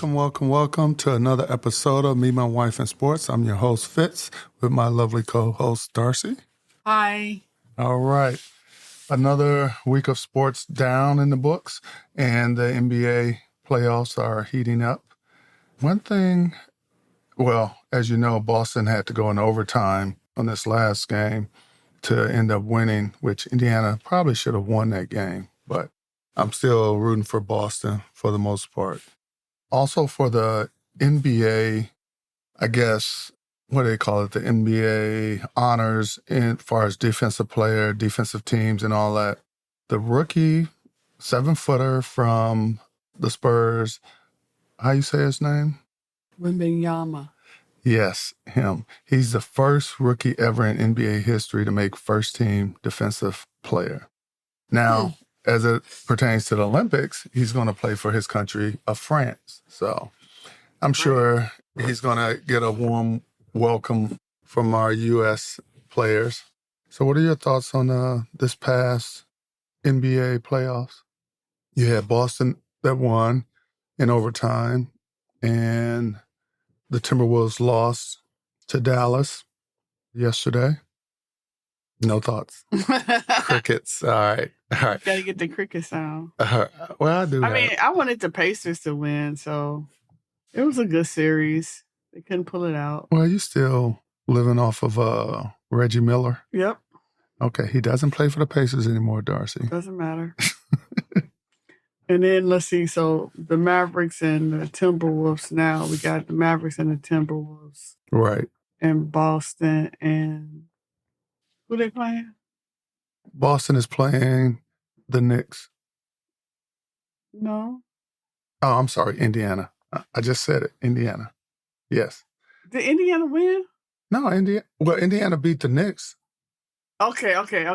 welcome to another episode of Me, My Wife, and Sports. I'm your host, Fitz, with my lovely co-host, Darcy. Hi. All right. Another week of sports down in the books, and the NBA playoffs are heating up. One thing, well, as you know, Boston had to go in overtime on this last game to end up winning, which Indiana probably should have won that game, but I'm still rooting for Boston for the most part. Also for the NBA, I guess, what do they call it? The NBA honors as far as defensive player, defensive teams and all that. The rookie 7-footer from the Spurs, how you say his name? Wembanyama. Yes, him. He's the first rookie ever in NBA history to make first team defensive player. Now, as it pertains to the Olympics, he's going to play for his country of France. So I'm sure he's going to get a warm welcome from our U.S. players. So what are your thoughts on this past NBA playoffs? You had Boston that won in overtime, and the Timberwolves lost to Dallas yesterday. No thoughts. Crickets. All right. Got to get the cricket sound. Well, I do. I wanted the Pacers to win, so it was a good series. They couldn't pull it out. Well, you still living off of Reggie Miller? Yep. Okay, he doesn't play for the Pacers anymore, Darcy. Doesn't matter. And then let's see. So the Mavericks and the Timberwolves. Now we got the Mavericks and the Timberwolves. Right. And Boston and who they playing? Boston is playing the Knicks. No. Oh, I'm sorry, Indiana. I just said it. Indiana. Yes. Did Indiana win? No, Indiana beat the Knicks. Okay.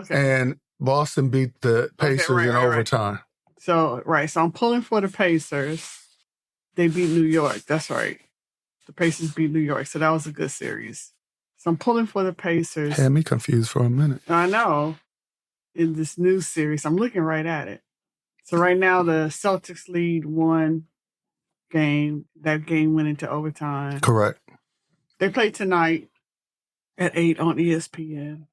And Boston beat the Pacers in overtime. Right. So I'm pulling for the Pacers. They beat New York. That's right. The Pacers beat New York. So that was a good series. So I'm pulling for the Pacers. Had me confused for a minute. I know. In this new series, I'm looking right at it. So right now the Celtics lead 1 game. That game went into overtime. Correct. They play tonight at 8 on ESPN.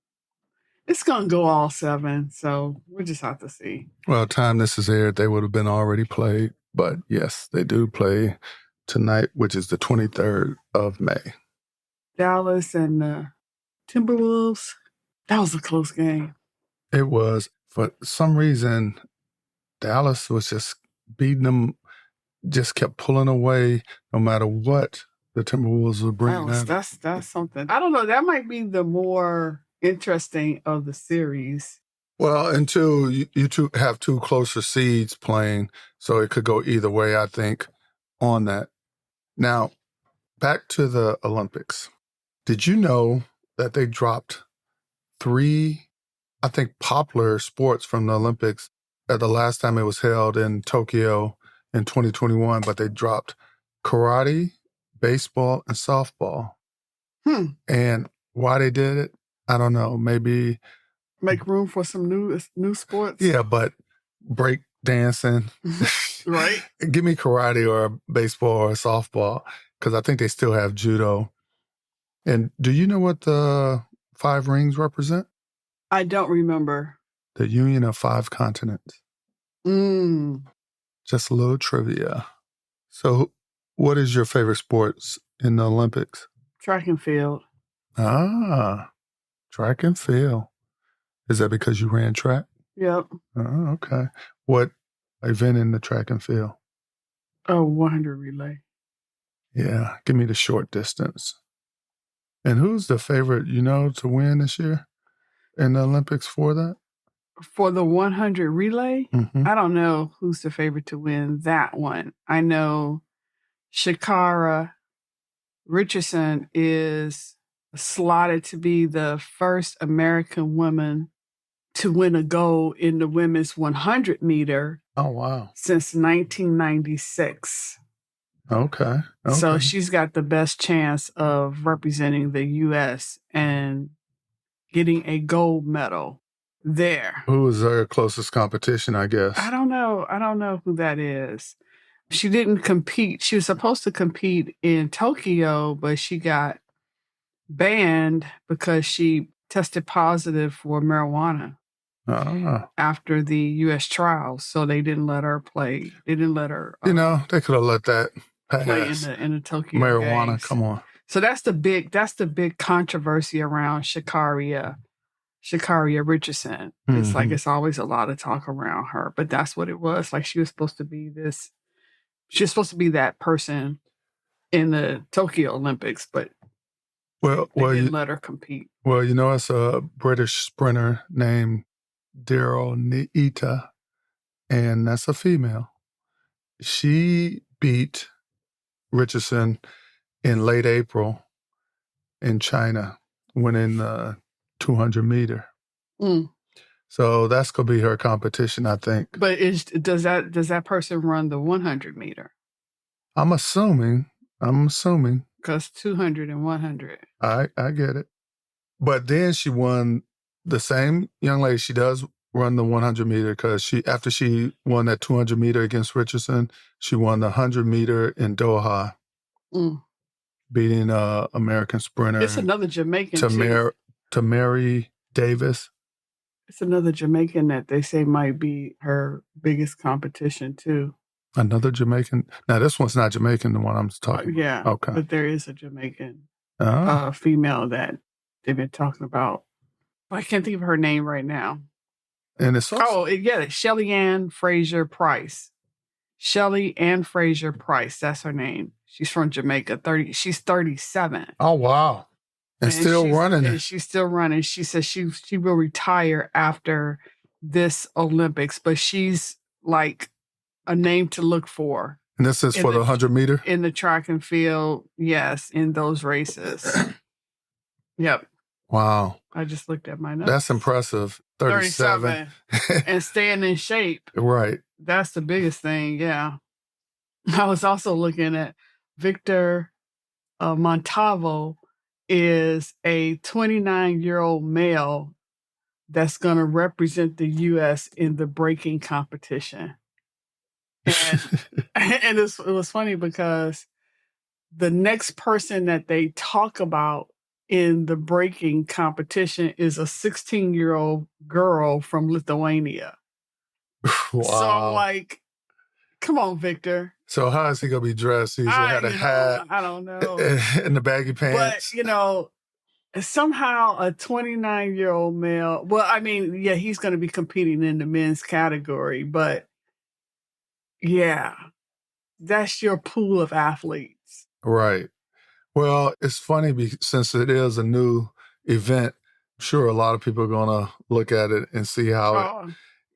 It's going to go all 7, so we'll just have to see. Well, time this is aired, they would have been already played. But yes, they do play tonight, which is the 23rd of May. Dallas and the Timberwolves, that was a close game. It was. For some reason, Dallas was just beating them, just kept pulling away no matter what the Timberwolves were bringing out. That's something. I don't know. That might be the more interesting of the series. Well, until you two have 2 closer seeds playing, so it could go either way, I think, on that. Now, back to the Olympics. Did you know that they dropped 3, I think, popular sports from the Olympics at the last time it was held in Tokyo in 2021, but they dropped karate, baseball, and softball. And why they did it, I don't know. Maybe make room for some new sports. Yeah, but break dancing. Right. Give me karate or baseball or softball, because I think they still have judo. And do you know what the 5 rings represent? I don't remember. The union of 5 continents. Just a little trivia. So what is your favorite sports in the Olympics? Track and field. Track and field. Is that because you ran track? Yep. Oh, okay. What event in the track and field? 100 relay. Yeah, give me the short distance. And who's the favorite, to win this year in the Olympics for that? For the 100 relay? Mm-hmm. I don't know who's the favorite to win that one. I know Sha'Carri Richardson is slotted to be the first American woman to win a gold in the women's 100 meter. Oh, wow. Since 1996. Okay. So she's got the best chance of representing the U.S. and getting a gold medal there. Who is their closest competition, I guess? I don't know who that is. She didn't compete. She was supposed to compete in Tokyo, but she got banned because she tested positive for marijuana after the U.S. trials. So they didn't let her play. They didn't let her. They could have let that pass. Play in the Tokyo marijuana. Games. Come on. So that's the big controversy around Sha'Carri Richardson. It's like it's always a lot of talk around her, but that's what it was. Like she was supposed to be this. She was supposed to be that person in the Tokyo Olympics, but they didn't let her compete. Well, it's a British sprinter named Daryl Neita, and that's a female. She beat Richardson in late April in China, winning the 200 meter. So that's going to be her competition, I think. But does that person run the 100 meter? I'm assuming. Because 200 and 100. I get it. But then she won, the same young lady, she does run the 100 meter because after she won that 200 meter against Richardson, she won the 100 meter in Doha, beating American sprinter. It's another Jamaican Tamari Davis. It's another Jamaican that they say might be her biggest competition too. Another Jamaican? Now, this one's not Jamaican, the one I'm talking about. Yeah. Okay. But there is a Jamaican female that they've been talking about. I can't think of her name right now. And it's Shelly Ann Fraser Price. Shelly Ann Fraser Price. That's her name. She's from Jamaica. She's 37. Oh, wow. And still running. And she's still running. She says she will retire after this Olympics, but she's like a name to look for. And this is for the 100 meter? In the track and field, yes, in those races. Yep. Wow. I just looked at my notes. That's impressive. 37. And staying in shape. Right. That's the biggest thing, yeah. I was also looking at Victor Montalvo is a 29-year-old male that's going to represent the U.S. in the breaking competition. And it was funny because the next person that they talk about in the breaking competition is a 16-year-old girl from Lithuania. Wow. So I'm like, come on, Victor. So how is he going to be dressed? He's had a hat. I don't know. And the baggy pants. But, somehow a 29-year-old male, he's going to be competing in the men's category, but yeah, that's your pool of athletes. Right. Well, it's funny since it is a new event, I'm sure a lot of people are going to look at it and see how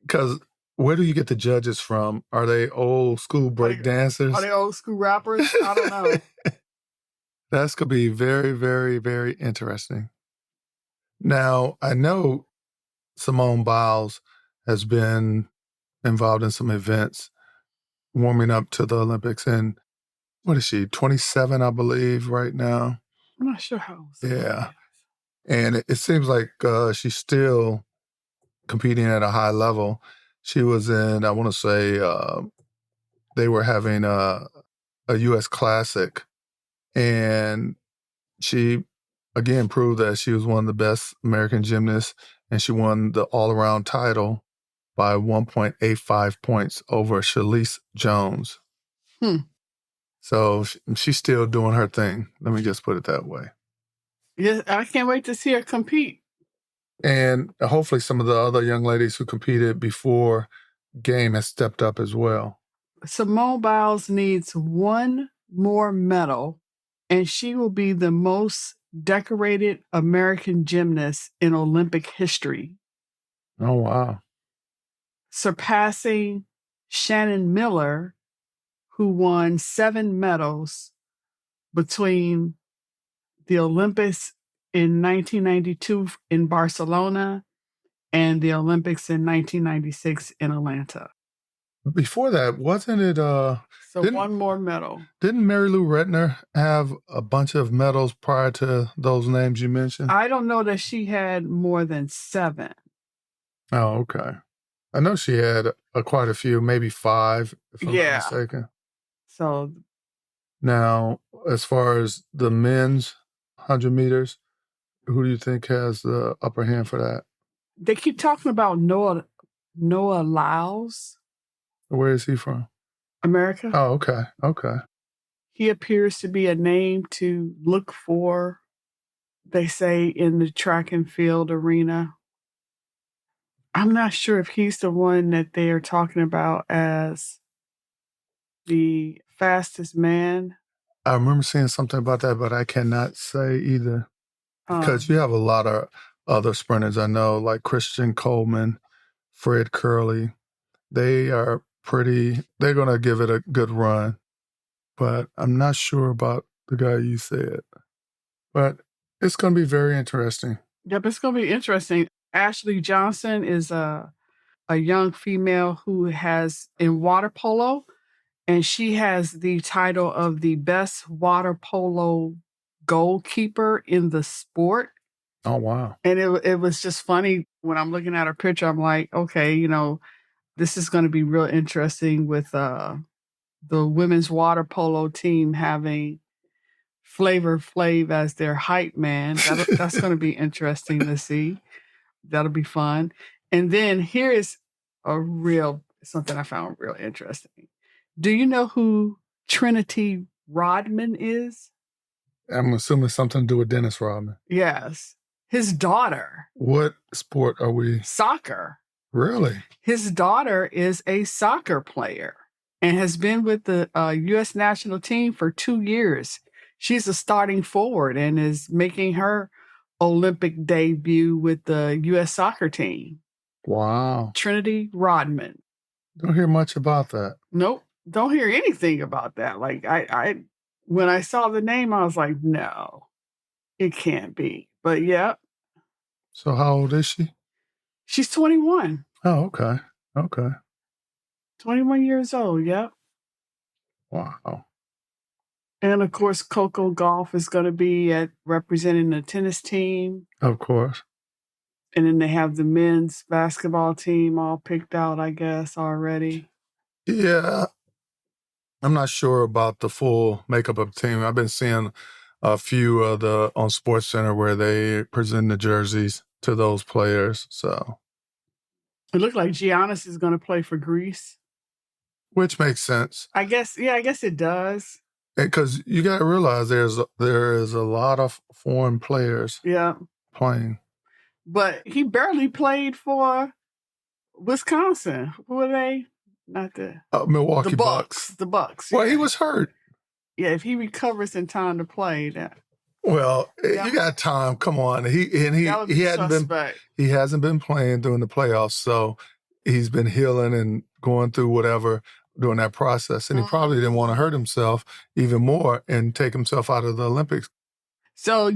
because where do you get the judges from? Are they old school break dancers? Are they old school rappers? I don't know. That's going to be very, very, very interesting. Now, I know Simone Biles has been involved in some events warming up to the Olympics. And what is she, 27, I believe, right now? I'm not sure how old. Yeah. And it seems like she's still competing at a high level. She was in, I want to say, they were having a U.S. Classic. And she, again, proved that she was one of the best American gymnasts. And she won the all-around title by 1.85 points over Shalise Jones. So she's still doing her thing. Let me just put it that way. Yeah, I can't wait to see her compete. And hopefully some of the other young ladies who competed before game has stepped up as well. Simone Biles needs one more medal, and she will be the most decorated American gymnast in Olympic history. Oh, wow. Surpassing Shannon Miller, who won 7 medals between the Olympics in 1992 in Barcelona and the Olympics in 1996 in Atlanta. Before that, wasn't it... one more medal. Didn't Mary Lou Retner have a bunch of medals prior to those names you mentioned? I don't know that she had more than 7. Oh, okay. I know she had quite a few, maybe 5, if I'm not mistaken. So Now, as far as the men's 100 meters, who do you think has the upper hand for that? they keep talking about Noah Lyles, Where is he from? America. Oh, okay. Okay. He appears to be a name to look for, they say, in the track and field arena. I'm not sure if he's the one that they are talking about as the fastest man. I remember seeing something about that, but I cannot say either because you Um, have a lot of other sprinters I know, like Christian Coleman, Fred Curley. They're going to give it a good run, but I'm not sure about the guy you said. But it's going to be very interesting. yep, it's going to be interesting. Ashley Johnson is a young female who has in water polo, and she has the title of the best water polo goalkeeper in the sport. Oh, wow. And it was just funny when I'm looking at her picture. I'm like, okay, this is going to be real interesting with the women's water polo team having Flavor Flav as their hype man. That's going to be interesting to see. That'll be fun. And then here is something I found real interesting. Do you know who Trinity Rodman is? I'm assuming something to do with Dennis Rodman. Yes. His daughter. What sport are we? Soccer. Really? His daughter is a soccer player and has been with the U.S. national team for 2 years. She's a starting forward and is making her Olympic debut with the U.S. soccer team. Wow. Trinity Rodman. Don't hear much about that. Nope. Don't hear anything about that. Like I when I saw the name, I was like, no, it can't be. But yeah, So how old is she? she's 21. Oh, okay. Okay. 21 years old. Yep. Wow. And of course, Coco Golf is going to be at representing the tennis team. Of course. And then they have the men's basketball team all picked out, I guess, already. Yeah. I'm not sure about the full makeup of the team. I've been seeing a few of the on Sports Center where they present the jerseys to those players. So, It looked like Giannis is going to play for Greece. which makes sense. I guess it does. Because you got to realize there is a lot of foreign players Yeah. playing. But he barely played for Wisconsin. Who were they? Not the Milwaukee Bucks. The Bucks. Well, yeah. he was hurt. Yeah, if he recovers in time to play, that. Well, Yeah. you got time. Come on. He hasn't been playing during the playoffs, so he's been healing and going through whatever during that process. And he probably didn't want to hurt himself even more and take himself out of the Olympics. So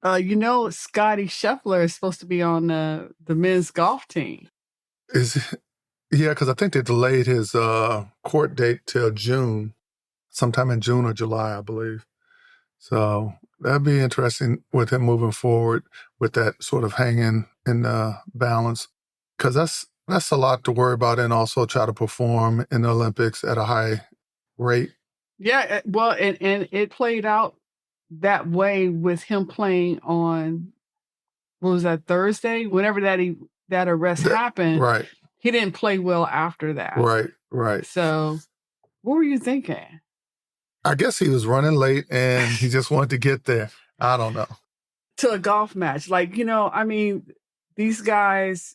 Scotty Scheffler is supposed to be on the men's golf team. Yeah, because I think they delayed his court date till June, sometime in June or July, I believe. So that'd be interesting with him moving forward with that sort of hanging in the balance, because that's a lot to worry about, and also try to perform in the Olympics at a high rate. Yeah, well, and it played out that way with him playing on, what was that, Thursday? Whenever that arrest happened, Right. He didn't play well after that. Right. So, what were you thinking? I guess he was running late and he just wanted to get there. I don't know. To a golf match. Like, these guys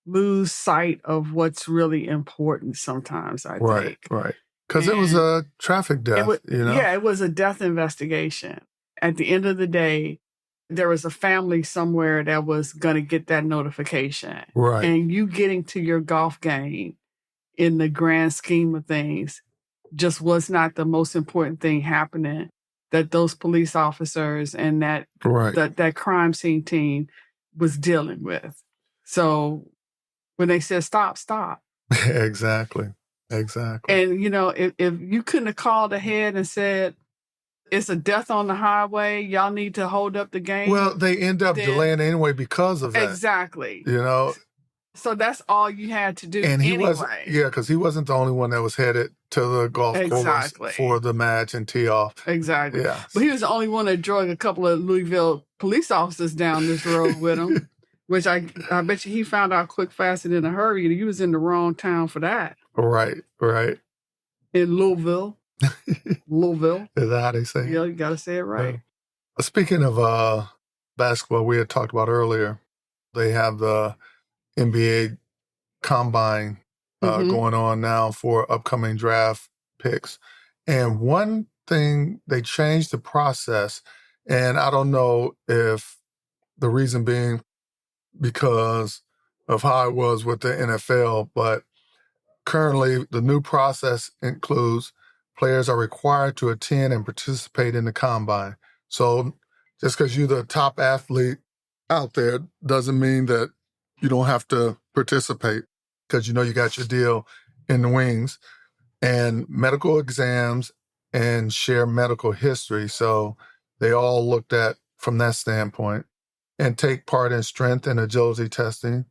lose sight of what's really important sometimes, I think. Right. Because it was a traffic death, Yeah, it was a death investigation. At the end of the day, there was a family somewhere that was going to get that notification. Right. And you getting to your golf game in the grand scheme of things just was not the most important thing happening that those police officers and that crime scene team was dealing with. So when they said stop. Exactly. And, if you couldn't have called ahead and said, it's a death on the highway, y'all need to hold up the game. Well, they end up delaying anyway because of that. Exactly. So that's all you had to do And he wasn't, anyway. yeah, because he wasn't the only one that was headed to the golf course for the match and tee off. Exactly. Yeah. But he was the only one that drug a couple of Louisville police officers down this road with him, which I bet you he found out quick, fast, and in a hurry. He was in the wrong town for that. Right. In Louisville. Louisville. Is that how they say it? Yeah, you got to say it right. Speaking of basketball, we had talked about earlier, they have the NBA combine going on now for upcoming draft picks. And one thing, they changed the process. And I don't know if the reason being because of how it was with the NFL, but currently the new process includes players are required to attend and participate in the combine. So just because you're the top athlete out there doesn't mean that you don't have to participate, because you know you got your deal in the wings, and medical exams and share medical history. So they all looked at from that standpoint, and take part in strength and agility testing,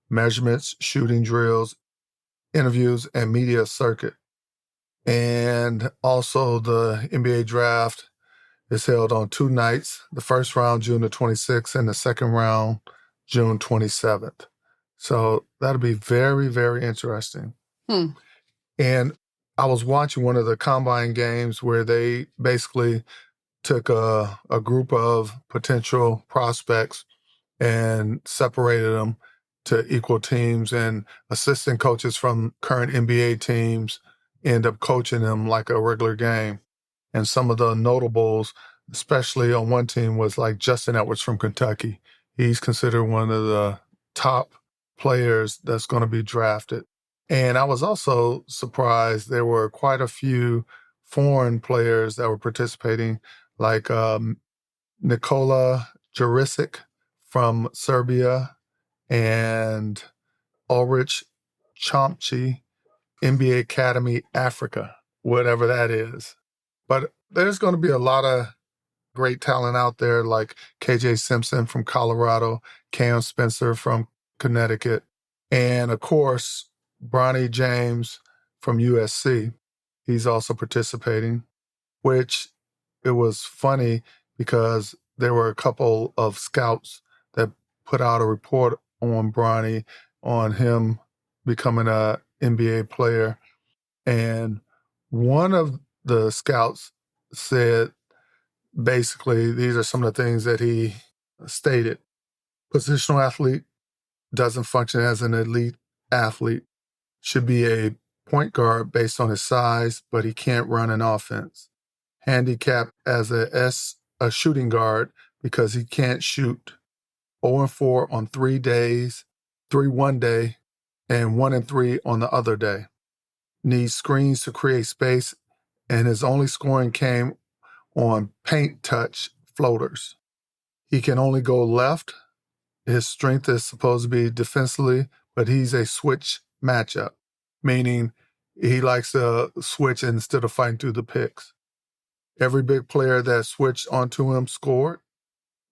measurements, shooting drills, interviews, and media circuit. And also the NBA draft is held on 2 nights, the first round June the 26th and the second round June 27th. So that'll be very, very interesting. And I was watching one of the combine games where they basically took a group of potential prospects and separated them to equal teams, and assistant coaches from current NBA teams end up coaching them like a regular game. And some of the notables, especially on one team, was like Justin Edwards from Kentucky. He's considered one of the top players that's going to be drafted. And I was also surprised there were quite a few foreign players that were participating, like Nikola Jurisic from Serbia and Ulrich Chomchi, NBA Academy Africa, whatever that is. But there's going to be a lot of great talent out there, like KJ Simpson from Colorado, Cam Spencer from Connecticut, and of course, Bronny James from USC. He's also participating, which it was funny because there were a couple of scouts that put out a report on Bronny, on him becoming a NBA player. And one of the scouts said, basically, these are some of the things that he stated. Positional athlete doesn't function as an elite athlete, should be a point guard based on his size, but he can't run an offense. Handicapped as a shooting guard because he can't shoot. 0-4 on 3 days, 3 one day, and 1-3 on the other day. Needs screens to create space, and his only scoring came on paint touch floaters. He can only go left. His strength is supposed to be defensively, but he's a switch matchup, meaning he likes to switch instead of fighting through the picks. Every big player that switched onto him scored.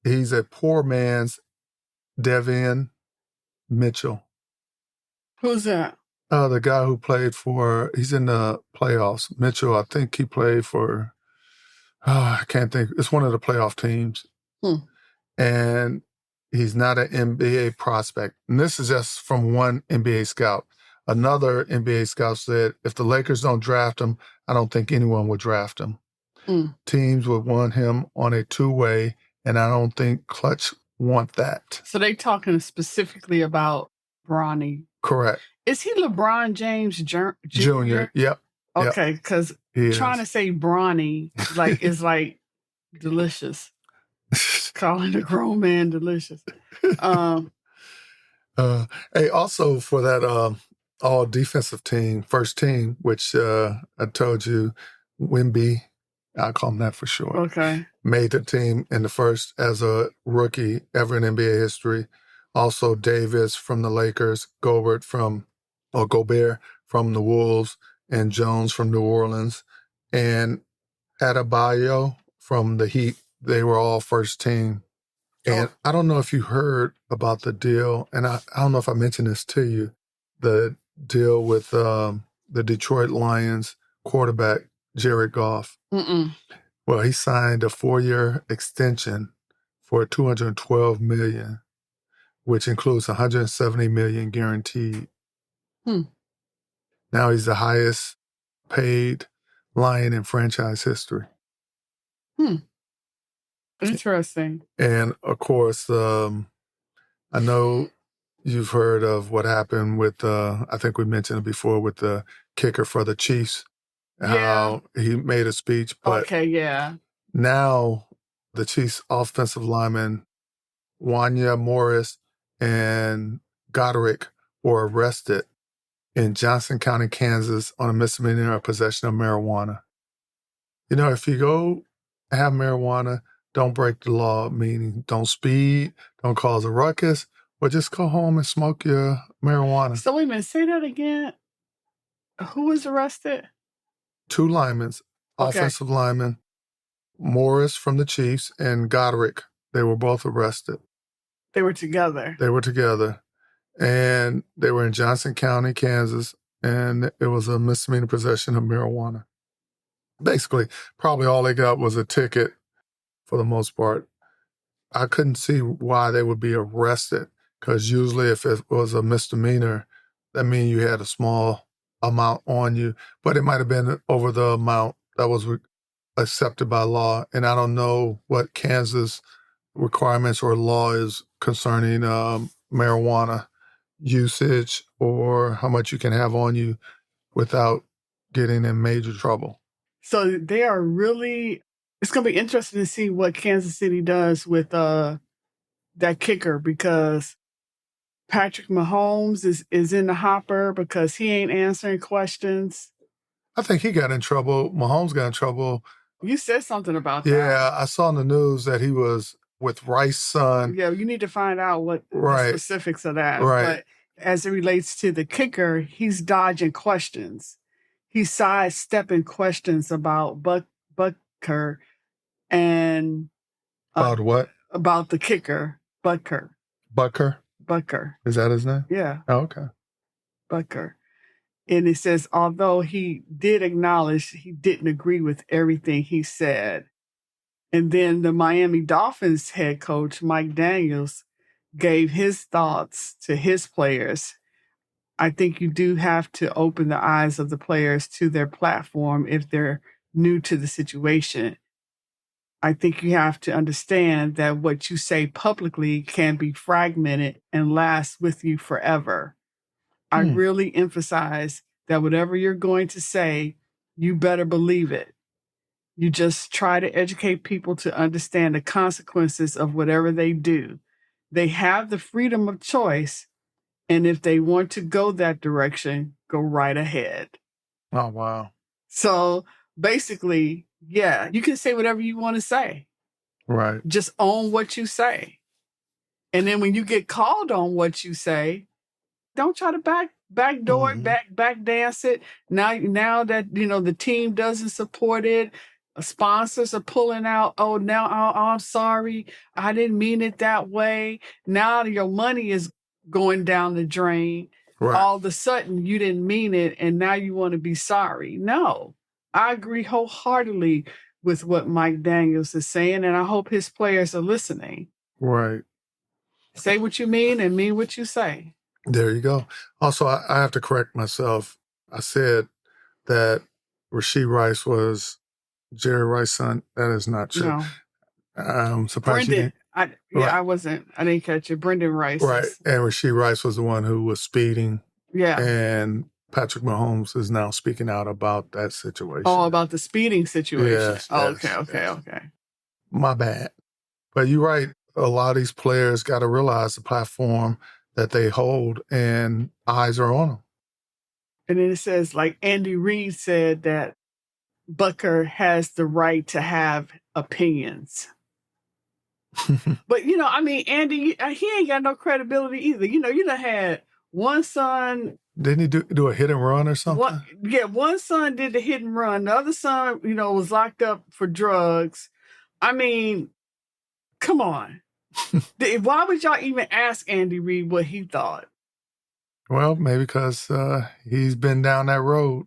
He's a poor man's Devian Mitchell. Who's that? The guy who played he's in the playoffs. Mitchell, I think he played for, I can't think. It's one of the playoff teams. And he's not an NBA prospect. And this is just from one NBA scout. Another NBA scout said, if the Lakers don't draft him, I don't think anyone would draft him. Teams would want him on a 2-way, and I don't think Clutch want that. So they talking specifically about Bronny. Correct. Is he LeBron James Jr.? Yep. Okay, because trying to say Bronny is like delicious. Calling a grown man delicious. Hey, also for that all defensive team, first team, which I told you, Wemby, I'll call him that for short. Okay. Made the team in the first as a rookie ever in NBA history. Also Davis from the Lakers, Gobert from the Wolves, and Jones from New Orleans, and Adebayo from the Heat. They were all first team. And I don't know if you heard about the deal, and I don't know if I mentioned this to you, the deal with the Detroit Lions quarterback, Jared Goff. Mm-mm. Well, he signed a 4-year extension for $212 million, which includes $170 million guaranteed. Now he's the highest paid Lion in franchise history. Interesting. And of course, I know you've heard of what happened with, I think we mentioned it before, with the kicker for the Chiefs, how he made a speech. But Okay, yeah. now the Chiefs offensive lineman, Wanya Morris and Goderick, were arrested in Johnson County, Kansas on a misdemeanor of possession of marijuana. You know, if you go have marijuana, don't break the law, meaning don't speed, don't cause a ruckus, or just go home and smoke your marijuana. So wait a minute, say that again. Who was arrested? 2 linemen, Okay. offensive linemen, Morris from the Chiefs and Goderick. They were both arrested. They were together. They were together. And they were in Johnson County, Kansas, and it was a misdemeanor possession of marijuana. Basically, probably all they got was a ticket for the most part. I couldn't see why they would be arrested, because usually if it was a misdemeanor, that means you had a small amount on you, but it might have been over the amount that was accepted by law. And I don't know what Kansas requirements or law is concerning marijuana usage or how much you can have on you without getting in major trouble. So they are really, it's going to be interesting to see what Kansas City does with that kicker, because Patrick Mahomes is in the hopper because he ain't answering questions. I think he got in trouble. Mahomes got in trouble. You said something about that. Yeah, I saw in the news that he was with Rice's son. Yeah, you need to find out what the specifics of that. Right. But as it relates to the kicker, he's dodging questions. He's sidestepping questions about Butker and About what? About the kicker, Butker. Butker? Is that his name? Yeah. Oh, okay. Butker. And it says, although he did acknowledge he didn't agree with everything he said. And then the Miami Dolphins head coach, Mike Daniels, gave his thoughts to his players. I think you do have to open the eyes of the players to their platform if they're new to the situation. I think you have to understand that what you say publicly can be fragmented and last with you forever. I really emphasize that whatever you're going to say, you better believe it. You just try to educate people to understand the consequences of whatever they do. They have the freedom of choice, and if they want to go that direction, go right ahead. Oh, wow. So basically, yeah, you can say whatever you want to say. Right. Just own what you say. And then when you get called on what you say, don't try to backdoor it, back dance it. Now that the team doesn't support it, sponsors are pulling out. Oh, now I'm sorry, I didn't mean it that way. Now your money is going down the drain. Right. All of a sudden you didn't mean it, and now you want to be sorry. No, I agree wholeheartedly with what Mike Daniels is saying, and I hope his players are listening. Right. Say what you mean and mean what you say. There you go. Also, I have to correct myself. I said that Rashee Rice was Jerry Rice's son. That is not true. No. Surprised Brendan. I didn't catch it. Brendan Rice. Right. And Rashee Rice was the one who was speeding. Yeah. And Patrick Mahomes is now speaking out about that situation. Oh, about the speeding situation. Yes. Okay. My bad. But you're right. A lot of these players got to realize the platform that they hold, and eyes are on them. And then it says, like Andy Reid said, that Butker has the right to have opinions. But, Andy, he ain't got no credibility either. You done had one son. Didn't he do a hit and run or something? One son did the hit and run. The other son, was locked up for drugs. I mean, come on. Why would y'all even ask Andy Reid what he thought? Well, maybe because he's been down that road.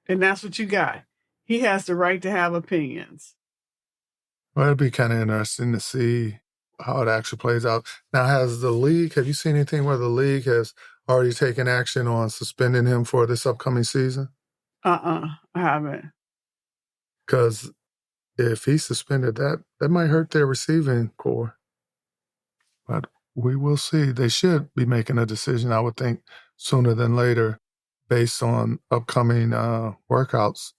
And that's what you got. He has the right to have opinions. Well, it'd be kind of interesting to see how it actually plays out. Now, have you seen anything where the league has already taken action on suspending him for this upcoming season? I haven't. Because if he's suspended, that might hurt their receiving core. But we will see. They should be making a decision, I would think, sooner than later, based on upcoming workouts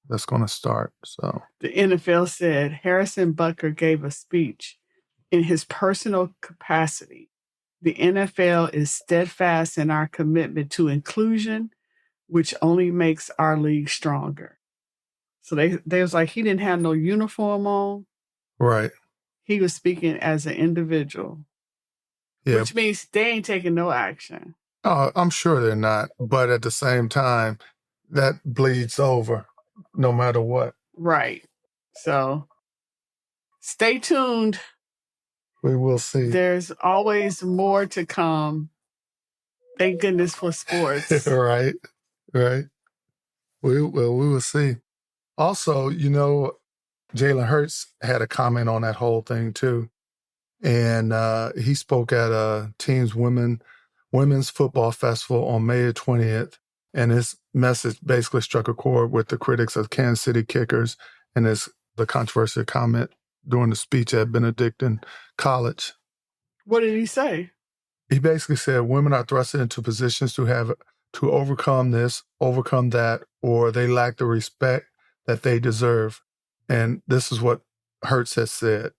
that's going to start. So the NFL said Harrison Butker gave a speech in his personal capacity. The NFL is steadfast in our commitment to inclusion, which only makes our league stronger. So they was like, he didn't have no uniform on. Right. He was speaking as an individual. Yeah. Which means they ain't taking no action. Oh, I'm sure they're not. But at the same time, that bleeds over no matter what. Right. So stay tuned. We will see. There's always more to come. Thank goodness for sports. Right. We will see. Also, Jalen Hurts had a comment on that whole thing too. And he spoke at a team's women's football festival on May 20th. And his message basically struck a chord with the critics of Kansas City Kickers and the controversial comment during the speech at Benedictine College. What did he say? He basically said women are thrusted into positions to overcome this, overcome that, or they lack the respect that they deserve. And this is what Hurts has said.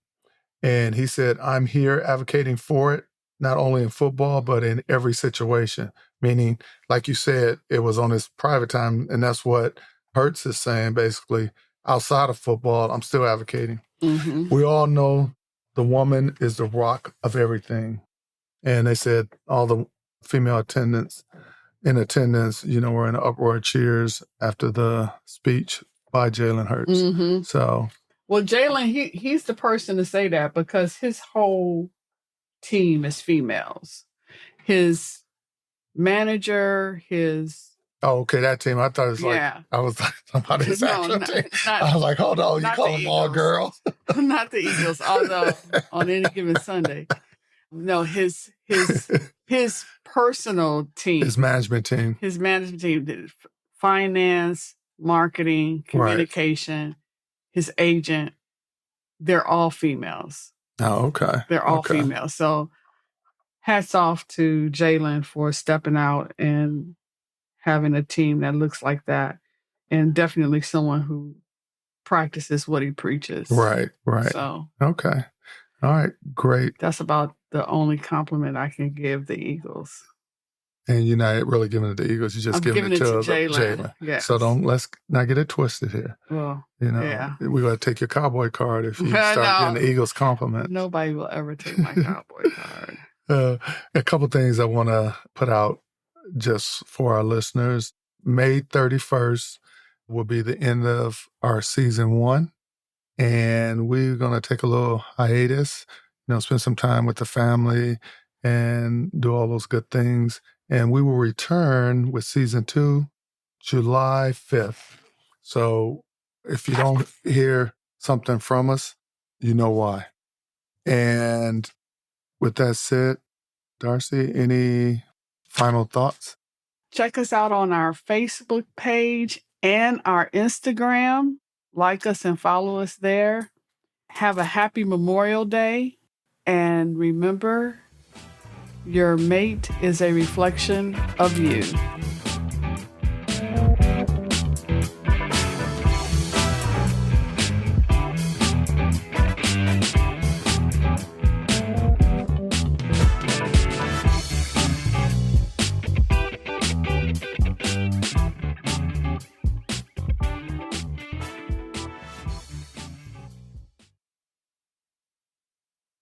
And he said, I'm here advocating for it, not only in football, but in every situation. Meaning, like you said, it was on his private time. And that's what Hurts is saying, basically. Outside of football, I'm still advocating. Mm-hmm. We all know the woman is the rock of everything. And they said all the female attendants were in uproar cheers after the speech by Jalen Hurts. Mm-hmm. So... Well, Jalen, he's the person to say that because his whole team is females. His manager, Oh, okay, that team. I thought it was I was like, somebody's actual team. I was like, hold on, you call them all girls? Not the Eagles, although on any given Sunday. No, his personal team. His management team. His management team, finance, marketing, communication. Right. His agent, they're all females. Oh, okay. They're all females. So hats off to Jalen for stepping out and having a team that looks like that. And definitely someone who practices what he preaches. Right. So, okay. All right, great. That's about the only compliment I can give the Eagles. And you're not really giving it to the Eagles. You're just giving it to Jalen. Yes. So let's not get it twisted here. Well, we're going to take your cowboy card if you start getting the Eagles compliments. Nobody will ever take my cowboy card. A couple things I want to put out just for our listeners. May 31st will be the end of our season 1. And we're going to take a little hiatus, spend some time with the family and do all those good things. And we will return with season 2, July 5th. So if you don't hear something from us, you know why. And with that said, Darcy, any final thoughts? Check us out on our Facebook page and our Instagram. Like us and follow us there. Have a happy Memorial Day. And remember, your mate is a reflection of you.